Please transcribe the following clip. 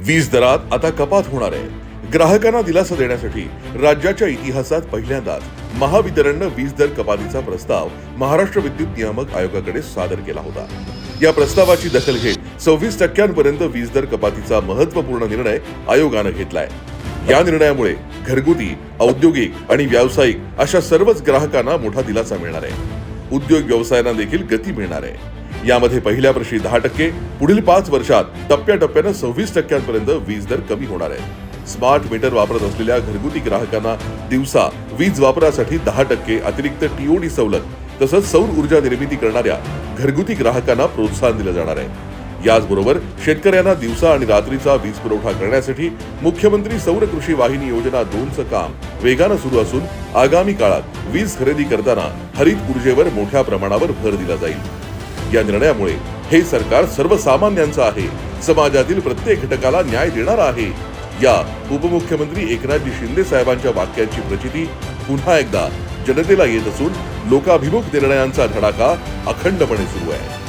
वीज दरात आता कपात होणार आहे. ग्राहकांना दिलासा देण्यासाठी राज्याच्या इतिहासात पहिल्यांदाच महावितरणनं वीज दर कपातीचा प्रस्ताव महाराष्ट्र विद्युत नियामक आयोगाकडे सादर केला होता. या प्रस्तावाची दखल घेत 26% वीज दर कपातीचा महत्त्वपूर्ण निर्णय आयोगानं घेतलाय. या निर्णयामुळे घरगुती, औद्योगिक आणि व्यावसायिक अशा सर्वच ग्राहकांना मोठा दिलासा मिळणार आहे. उद्योग व्यवसायांना देखील गती मिळणार आहे. यामध्ये पहिल्या वर्षी 10%, पुढील 5 वर्षात टप्प्याटप्प्यानं 26% वीज दर कमी होणार आहे. स्मार्ट मीटर वापरत असलेल्या घरगुती ग्राहकांना दिवसा वीज वापरासाठी 10% अतिरिक्त टीओडी सवलत, तसंच सौर ऊर्जा निर्मिती करणाऱ्या घरगुती ग्राहकांना प्रोत्साहन दिलं जाणार आहे. याचबरोबर शेतकऱ्यांना दिवसा आणि रात्रीचा वीज पुरवठा करण्यासाठी मुख्यमंत्री सौर कृषी वाहिनी योजना 2चं काम वेगानं सुरू असून आगामी काळात वीज खरेदी करताना हरित ऊर्जेवर मोठ्या प्रमाणावर भर दिला जाईल. या निर्णयामुळे हे सरकार सर्वसामान्यांचं आहे, समाजातील प्रत्येक घटकाला न्याय देणारा आहे. या उपमुख्यमंत्री एकनाथजी शिंदे साहेबांच्या वाक्यांची प्रचिती पुन्हा एकदा जनतेला येत असून लोकाभिमुख निर्णयांचा धडाका अखंडपणे सुरू आहे.